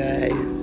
guys.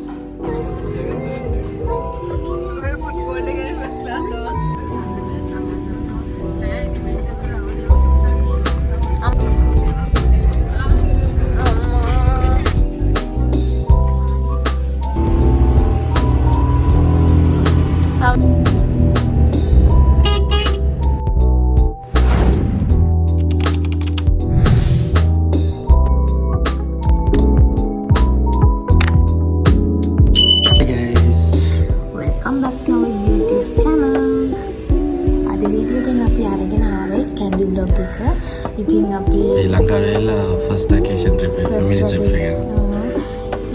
ඉතින් අපි ලංකාවේ ෆස්ට් ඔකේෂන් ට්‍රිප් එක ෆැමිලි ට්‍රිප් එක.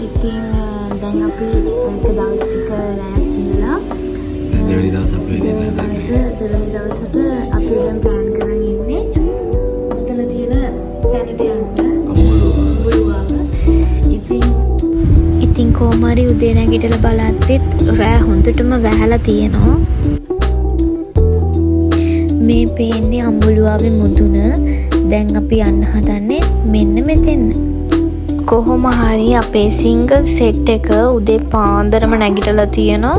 ඉතින් දැන් අපි එක දවසක රැයක් ඉඳලා දෙවෙනි දවස් අපි දෙවෙනි දවසට අපි දැන් ප්ලෑන් කරන් ඉන්නේ මෙතන තියෙන තැනට යන්න අඹුලුවාව. ඉතින් කොහමරි උදේ නැගිටලා බලද්දිත් රෑ හොඳටම වැහලා තියෙනවා. මේ පේන්නේ අඹුලුවාවේ මුදුන. දැන් අපි යන්න හදන්නේ මෙන්න මෙතෙන්න. කොහොම හරි අපේ සිංගල් සෙට් එක උදේ පාන්දරම නැගිටලා තියෙනවා.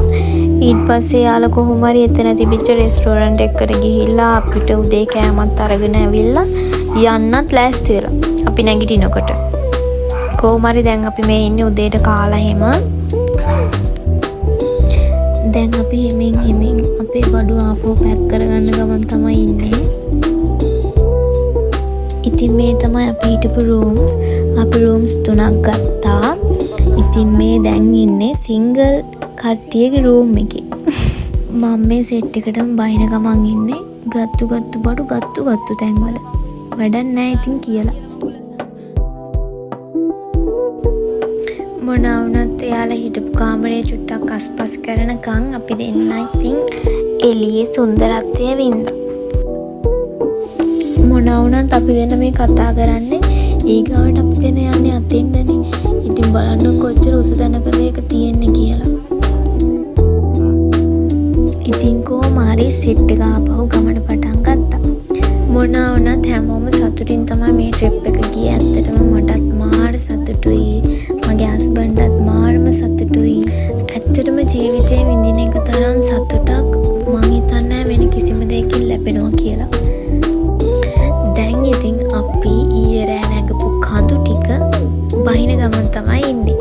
ඊට පස්සේ යාළුවා කොහොම හරි එතන තිබිච්ච රෙස්ටෝරන්ට් එකකට ගිහිල්ලා අපිට උදේ කෑමත් අරගෙන ඇවිල්ලා යන්නත් ලෑස්ති වෙලා. අපි නැගිටිනකොට කොහොම හරි දැන් අපි මේ ඉන්නේ උදේට කාලා හැම. දැන් අපි හිමින් අපේ බඩු ආපහු පැක් කරගන්න ගමන් තමයි ඉන්නේ. ඉතින් මේ තමයි අපි හිටපු රූම්ස්. අපි රූම්ස් 3ක් ගත්තා. ඉතින් මේ දැන් ඉන්නේ සිංගල් කට්ටියගේ රූම් එකේ. මම මේ සෙට් එකටම බයින ගමන් ඉන්නේ. ගත්තු බඩු ගත්තු තැන්වල. වැඩක් නැහැ ඉතින් කියලා. මොනවා වුණත් එයාලා හිටපු කාමරේ චුට්ටක් අස්පස් කරනකන් අපි දෙන්නයි ඉතින් එළියේ සුන්දරත්වය වින්දා. මොනවා වුණත් අපි දෙන්න මේ කතා කරන්නේ ඊගාවට අපි දෙන්න යන්නේ අතින්දනේ. ඉතින් බලන්න කොච්චර උස තැනකද ඒක තියෙන්නේ කියලා. ඉතින් කොහොම හරි සෙට් එක ආපහු ගමන පටන් ගත්තා. මොනවා වුණත් හැමෝම සතුටින් තමයි මේ ට්‍රිප් එක ගියේ. ඇත්තටම මටත් මාර සතුටුයි. මගේ හස්බන්ඩ්ටත් මාරම සතුටුයි. ඇත්තටම ජීවිතේ විඳින එක තරම් සතුටක් මං හිතන්නේ වෙන කිසිම දෙයකින් ලැබෙනවා කියලා. දැන් ඉතින් අපි ඊයේ රෑ නැගපු කඳු ටික බහින ගමන් තමයි ඉන්නේ.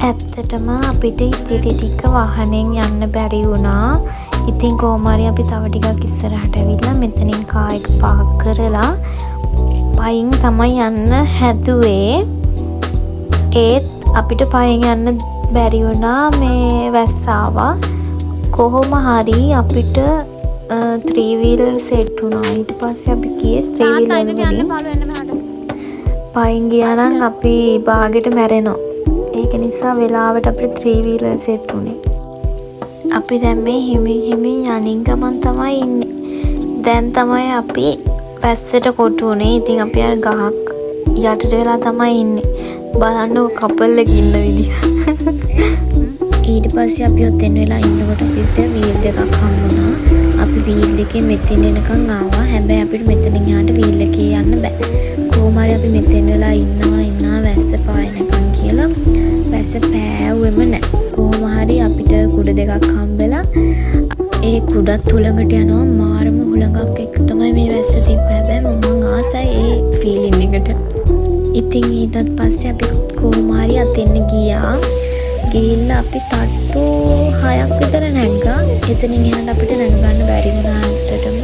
ඇත්තටම අපිට ඉතිරි ටික වාහනෙන් යන්න බැරි වුණා. ඉතින් කොහොම හරි අපි තව ටිකක් ඉස්සරහට ඇවිල්ලා මෙතනින් කාර් එක පාක් කරලා පයින් තමයි යන්න හැදුවේ. ඒත් අපිට පයින් යන්න බැරි වුණා. මේ වැස්ස ආවා. කොහොම හරි අපිට 3 wheeler සෙට් වුණා. ඊට පස්සේ අපි ගියේ 3 wheeler වලින්. පයින් ගියා නම් අපි බාගෙට මැරෙනවා. ඒක නිසා වෙලාවට අපිට 3 wheeler සෙට් උනේ. අපි දැන් මේ හිමින් යනින් ගමන් තමයි ඉන්නේ. දැන් තමයි අපි පැස්සට කොටු උනේ. ඉතින් අපි අර ගහක් යටට වෙලා තමයි ඉන්නේ. බලන්නකො කපල් එක ඉන්න විදිය. ඊට පස්සේ අපි ඔතෙන් වෙලා ඉන්නකොට අපිට වීල් දෙකක් හම්බුණා. අපි වීල් දෙකේ මෙතෙන් එනකන් ආවා. හැබැයි අපිට මෙතනින් යාට වීල් එකේ යන්න බෑ. කොහොම හරි අපි මෙතෙන් වෙලා ඉන්නවා වැස්ස පායනකම් කියලා. වැස්ස පෑවෙම නැහැ. කොහොම හරි අපිට කුඩ දෙකක් හම්බෙලා ඒ කුඩත් හුළඟට යනවා. මාරම හුළඟක් එක්ක තමයි මේ වැස්ස තිබ්බ. හැබැයි මම ආසයි ඒ ෆීලින් එකට. ඉතින් ඊටත් පස්සේ අපි කොහොම හරි අතෙන්න ගියා. ගිහිල්ලා අපි තට්ටු 6ක් විතර නැග්ගා. එතනින් එහාට අපිට නැග ගන්න බැරි වුණා ඇත්තටම.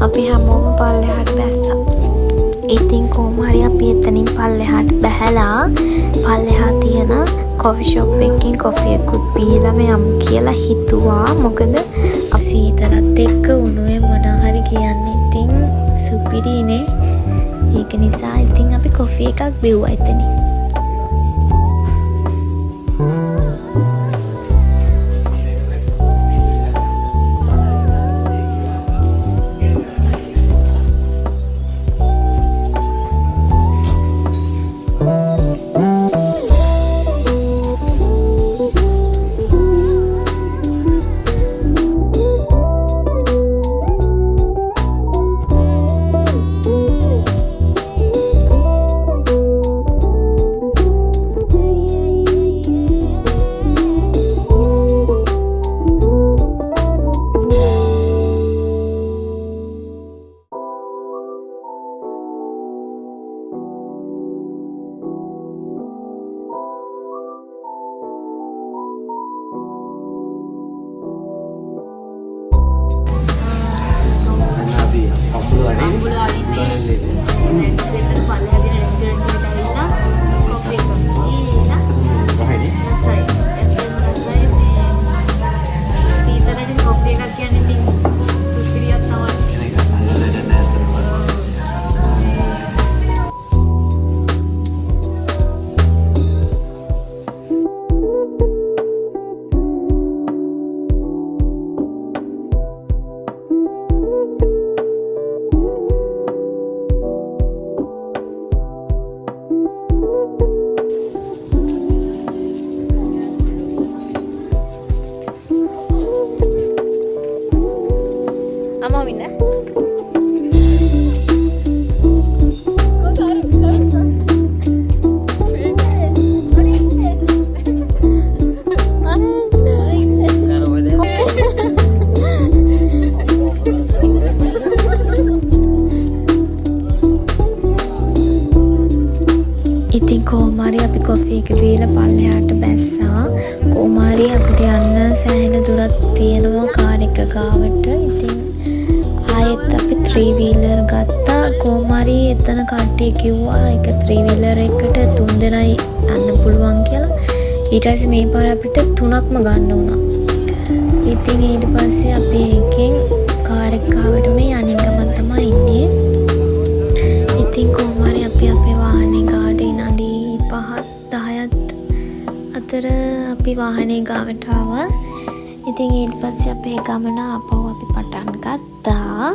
අපි හැමෝම පල්ලෙහාට බැස්සා. ඉතින් කොහොම හරි අපි එතනින් පල්ලෙහාට බැහැලා පල්ලෙහා තියෙන කොෆි ෂොප් එකකින් කොෆි එකකුත් බීලාම යමු කියලා හිතුවා. මොකද සීතලත් එක්ක උණුවේ මොනවා හරි කියන්නේ ඉතින් සුපිරිනේ. ඒක නිසා ඉතින් අපි කොෆි එකක් බිව්වා එතනින්. ඉතින් කොහොම හරි අපි කොෆි එක බීලා පල්ලෙහාට බැස්සා. කොහොම හරි අපිට යන්න සෑහෙන දුරක් තියෙනවා කාර් එක ගාවට. ඉතින් ආයෙත් අපි 3 wheeler ගත්තා. කොහොම හරි එතන කට්ටිය කිව්වා එක 3 wheeler එකට 3 දෙනයි යන්න පුළුවන් කියලා. ඊට පස්සේ මේ පාර අපිට 3ක්ම ගන්න වුණා. ඉතින් ඊට පස්සේ අපි එකෙන් කාර් එක ගාවට මේ අනිත් ගමන් තමයි ඉන්නේ. ඉතින් කොහොම හරි අපි අපේ වාහනේ ගාවට විනාඩි 5-10ත් අතර අපි වාහනේ ගාවට ආවා. ඉතින් ඊට පස්සේ අපේ ගමන ආපහු අපි පටන් ගත්තා.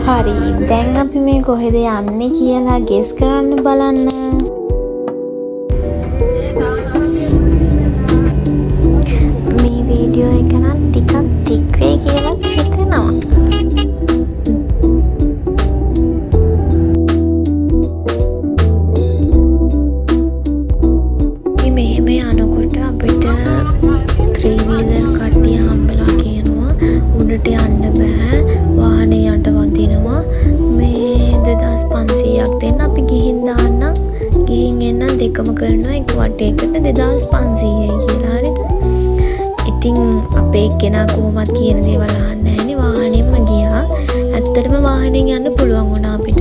හරි, දැන් අපි මේ කොහෙද යන්නේ කියලා ගෙස් කරන්න බලන්න. මේ වීඩියෝ එක නම් ටිකක් දික් වෙයි කියලා හිතෙනවා. ගිහින් එන්න දෙකම කරනවා එක වටේකට 2500යි කියලා. හරිද? ඉතින් අපේ කෙනා කොහොමත් කියන දේවල් අහන්නේ නැහැනේ. වාහනයෙන්ම ගියා. ඇත්තටම වාහනෙන් යන්න පුළුවන් වුණා අපිට.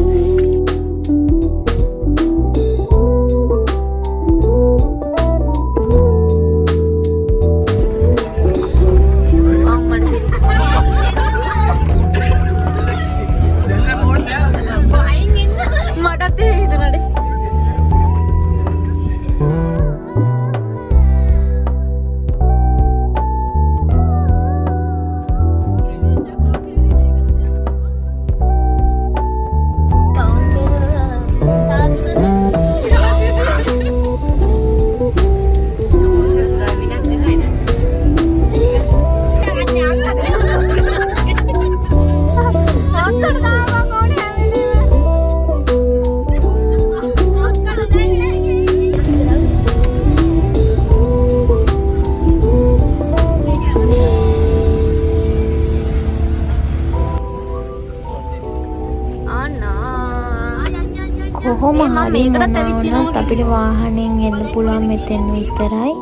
කොහොම හරි මොනවුනත් අපිට වාහනෙන් එන්න පුළුවන් මෙතෙන් විතරයි.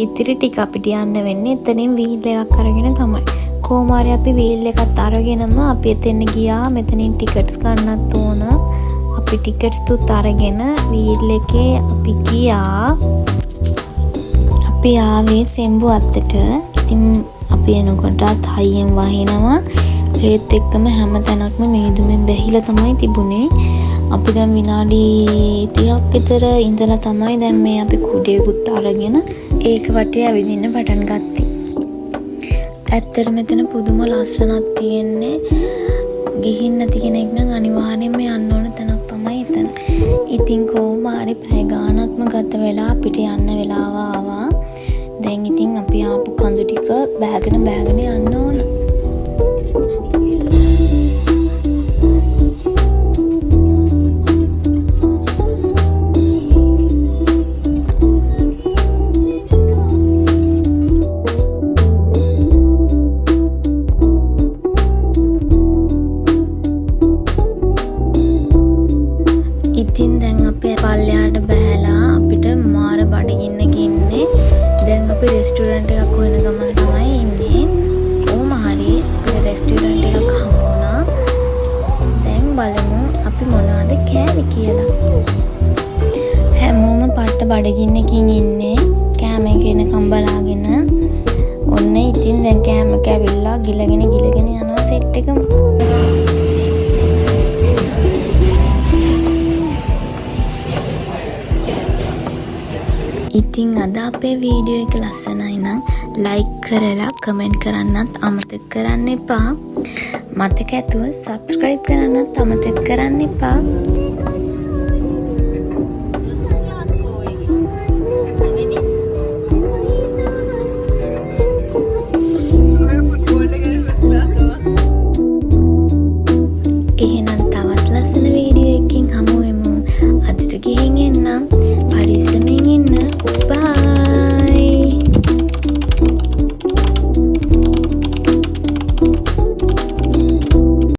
ඉතිරි ටික අපිට යන්න වෙන්නේ එතනින් වීල් එකක් අරගෙන තමයි. කොහොම හරි අපි වීල් එකත් අරගෙනම අපි එතෙන් ගියා. මෙතනින් ටිකට්ස් ගන්නත් ඕන. අපි ටිකට්ස් තුත් අරගෙන වීල් එකේ අපි ගියා. අපි ආවේ සෙම්බු අත්තට. ඉතින් අපි එනකොටත් හයියෙන් වහිනවා. ඒත් එක්කම හැම තැනක්ම මේදුමෙන් බැහිලා තමයි තිබුණේ. අපි දැන් විනාඩි 30ක් විතර ඉඳලා තමයි දැන් මේ අපි කුඩේකුත් අරගෙන ඒක වටේ ඇවිදින්න පටන් ගත්තේ. ඇත්තට මෙතන පුදුම ලස්සනක් තියෙන්නේ. ගිහින් නැති කෙනෙක් නම් අනිවාර්යෙන්ම යන්න ඕන තැනක් තමයි එතන. ඉතින් කොහොම හරි පැය ගාණක්ම ගත වෙලා අපිට යන්න වෙලාව ආවා. දැන් ඉතින් අපි ආපු කඳු ටික බෑගෙන යන්න ඕන. ඉතින් දැන් අපි පල්ලෙහාට බහැලා අපිට මාර බඩගින්නක ඉන්නේ. දැන් අපි රෙස්ටුරන්ට් එකක් හොයන ගමන් තමයි ඉන්නේ. කොහොම හරි අපිට රෙස්ටුරන්ට් එකක් හම්බ වුණා. දැන් බලමු අපි මොනවද කෑවේ කියලා. හැමෝම පට්ට බඩගින්නකින් ඉන්නේ. කෑම එනකම් බලාගෙන. ඔන්න ඉතින් දැන් කෑම කැවිලා ගිලගෙන යනවා සෙට් එකම. ඉතින් අද අපේ වීඩියෝ එක ලස්සනයි නම් ලයික් කරලා කමෙන්ට් කරන්නත් අමතක කරන්න එපා. මතක ඇතුව සබ්ස්ක්‍රයිබ් කරන්නත් අමතක කරන්න එපා.